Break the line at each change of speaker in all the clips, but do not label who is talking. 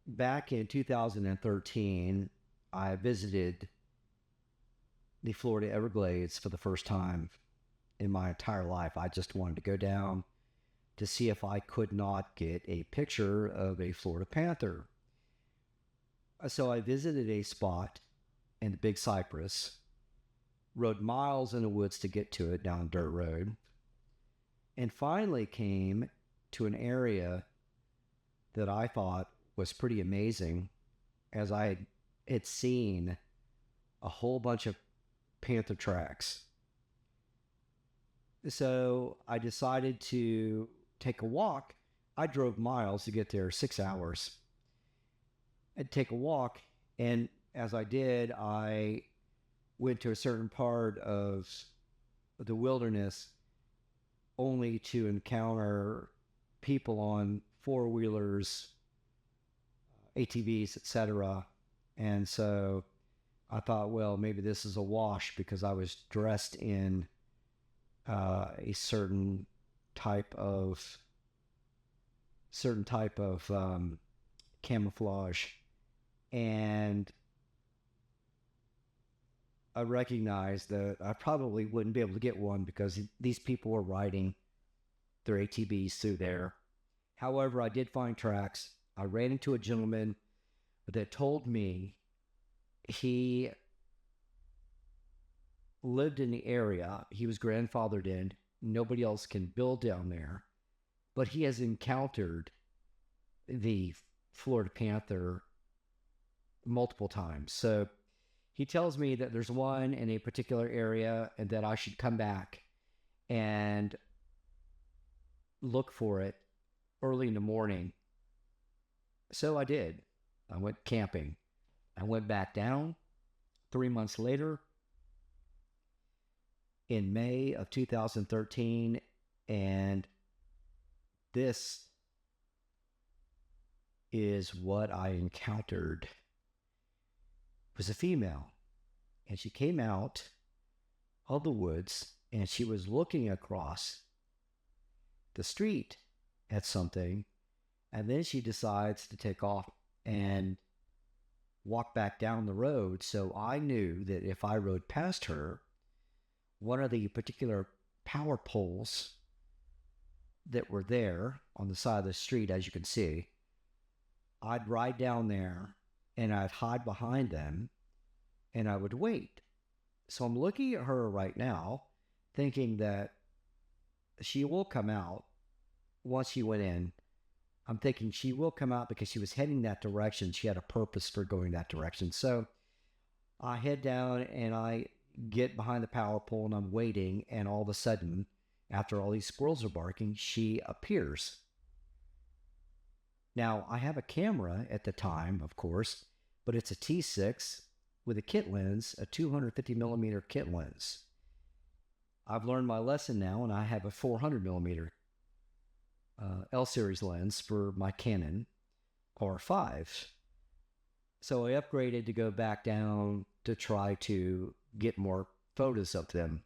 back in 2013, I visited the Florida Everglades for the first time in my entire life. I just wanted to go down to see if I could not get a picture of a Florida panther. So I visited a spot in the Big Cypress, rode miles in the woods to get to it down a dirt road, and finally came to an area that I thought was pretty amazing, as I had seen a whole bunch of panther tracks. So I decided to take a walk. I drove miles to get there, 6 hours. I'd take a walk, and as I did, I went to a certain part of the wilderness only to encounter people on four-wheelers, ATVs, etc. And so I thought, well, maybe this is a wash because I was dressed in a certain type of camouflage, and I recognized that I probably wouldn't be able to get one because these people were riding their ATVs through there. However, I did find tracks. I ran into a gentleman that told me he lived in the area. He was grandfathered in. Nobody else can build down there, but he has encountered the Florida panther multiple times. So he tells me that there's one in a particular area and that I should come back and look for it early in the morning. So I did. I went camping. I went back down 3 months later in May of 2013, and this is what I encountered. It was a female, and she came out of the woods, and she was looking across the street at something, and then she decides to take off and walk back down the road. So I knew that if I rode past her, one of the particular power poles that were there on the side of the street, as you can see, I'd ride down there and I'd hide behind them and I would wait. So I'm looking at her right now, thinking that she will come out once she went in. I'm thinking she will come out because she was heading that direction. She had a purpose for going that direction. So I head down and I get behind the power pole and I'm waiting. And all of a sudden, after all these squirrels are barking, she appears. Now, I have a camera at the time, of course, but it's a T6 with a kit lens, a 250 millimeter kit lens. I've learned my lesson now, and I have a 400 millimeter L-series lens for my Canon R5. So I upgraded to go back down to try to get more photos of them,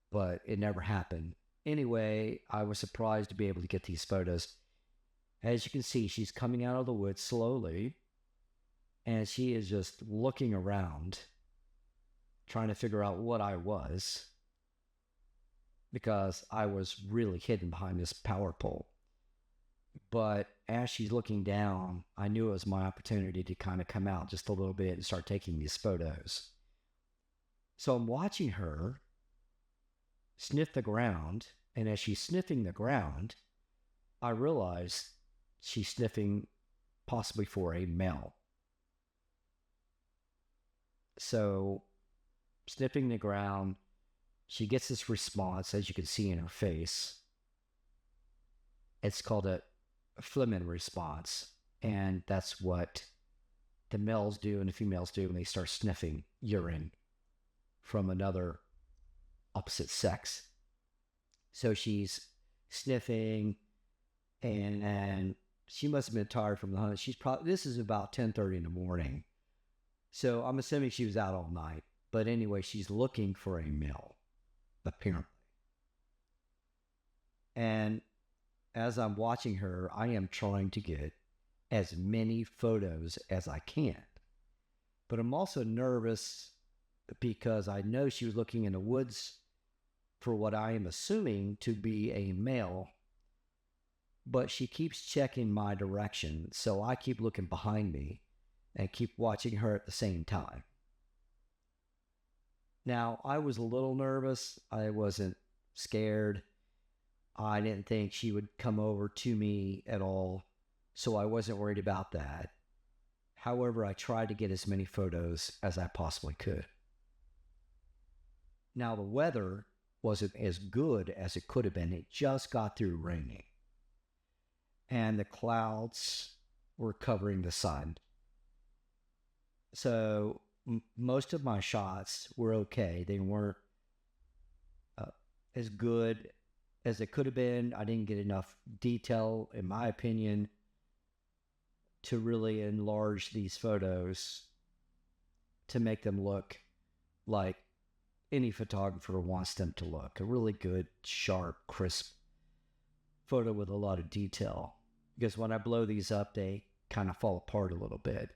but it never happened. Anyway, I was surprised to be able to get these photos. As you can see, she's coming out of the woods slowly, and she is just looking around, trying to figure out what I was, because I was really hidden behind this power pole. But as she's looking down, I knew it was my opportunity to kind of come out just a little bit and start taking these photos. So I'm watching her sniff the ground, and as she's sniffing the ground, I realize she's sniffing possibly for a male. So sniffing the ground, she gets this response, as you can see in her face. It's called a Flehmen response, and that's what the males do and the females do when they start sniffing urine from another opposite sex. So she's sniffing, and she must have been tired from the hunt. This is about 10:30 in the morning. So I'm assuming she was out all night. But anyway, she's looking for a male, apparently. And as I'm watching her, I am trying to get as many photos as I can. But I'm also nervous because I know she was looking in the woods for what I am assuming to be a male, but she keeps checking my direction, so I keep looking behind me and keep watching her at the same time. Now, I was a little nervous. I wasn't scared. I didn't think she would come over to me at all, so I wasn't worried about that. However, I tried to get as many photos as I possibly could. Now, the weather wasn't as good as it could have been. It just got through raining, and the clouds were covering the sun. So most of my shots were okay. They weren't as good as it could have been. I didn't get enough detail, in my opinion, to really enlarge these photos to make them look like any photographer wants them to look. A really good, sharp, crisp photo with a lot of detail. Because when I blow these up, they kind of fall apart a little bit.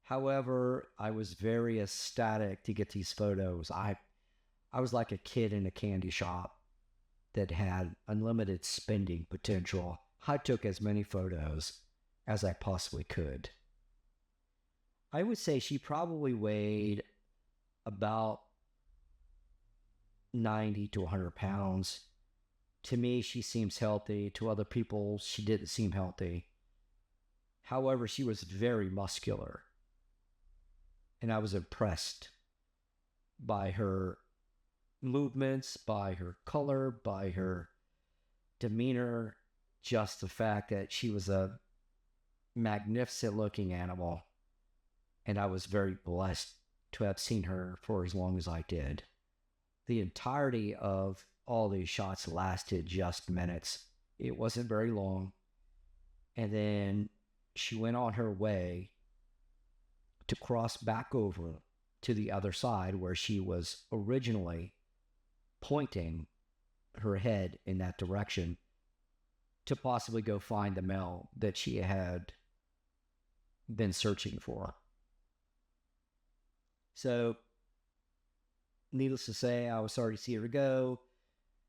However, I was very ecstatic to get these photos. I was like a kid in a candy shop that had unlimited spending potential. I took as many photos as I possibly could. I would say she probably weighed about 90 to 100 pounds. To me, she seems healthy. To other people, she didn't seem healthy. However, she was very muscular. And I was impressed by her movements, by her color, by her demeanor, just the fact that she was a magnificent looking animal. And I was very blessed to have seen her for as long as I did. The entirety of all these shots lasted just minutes. It wasn't very long. And then she went on her way to cross back over to the other side where she was originally pointing her head in that direction to possibly go find the male that she had been searching for. So, needless to say, I was sorry to see her go.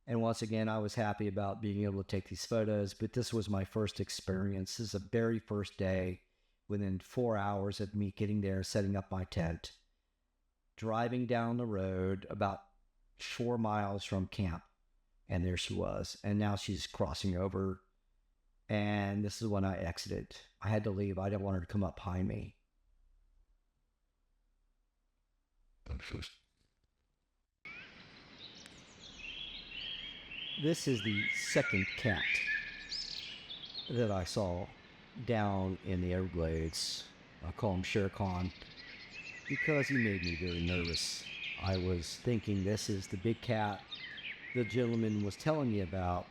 And once again, I was happy about being able to take these photos, but this was my first experience. This is the very first day, within 4 hours of me getting there, setting up my tent, driving down the road about 4 miles from camp. And there she was. And now she's crossing over. And this is when I exited. I had to leave. I didn't want her to come up behind me. This is the second cat that I saw down in the Everglades. I call him Shere Khan because he made me very nervous. I was thinking this is the big cat the gentleman was telling me about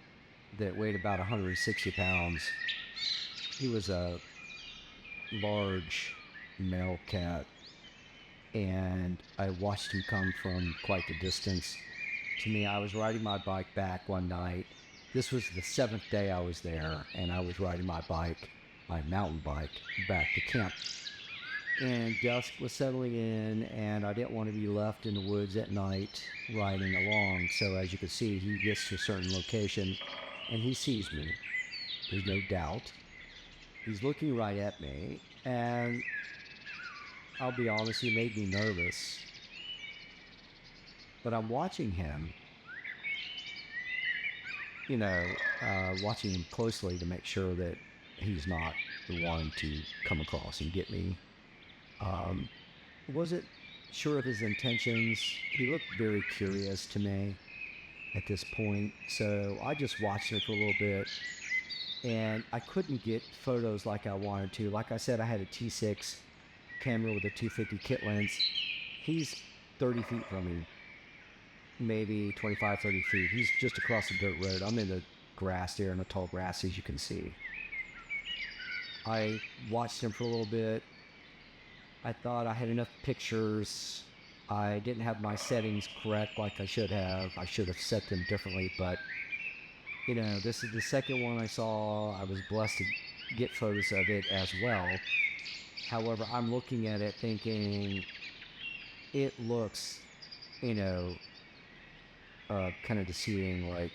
that weighed about 160 pounds. He was a large male cat, and I watched him come from quite the distance to me. I was riding my bike back one night. This was the 7th day I was there, and I was riding my bike, my mountain bike, back to camp. And dusk was settling in, and I didn't want to be left in the woods at night riding along. So as you can see, he gets to a certain location, and he sees me. There's no doubt. He's looking right at me, and I'll be honest, he made me nervous. But I'm watching him, watching him closely to make sure that he's not the one to come across and get me. Wasn't sure of his intentions. He looked very curious to me at this point, so I just watched him for a little bit, and I couldn't get photos like I wanted to. Like I said, I had a T6 camera with a 250 kit lens. He's 30 feet from me, maybe 25, 30 feet. He's just across the dirt road. I'm in the grass there, in the tall grass, as you can see. I watched him for a little bit. I thought I had enough pictures. I didn't have my settings correct like I should have. I should have set them differently, but this is the second one I saw. I was blessed get photos of it as well. However, I'm looking at it thinking it looks, you know, kind of deceiving. Like,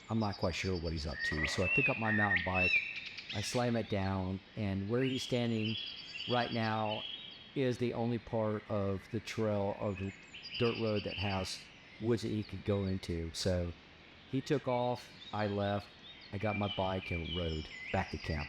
I'm not quite sure what he's up to. So I pick up my mountain bike, I slam it down, and where he's standing right now is the only part of the trail of the dirt road that has woods that he could go into. So he took off, I left, I got my bike and rode back to camp.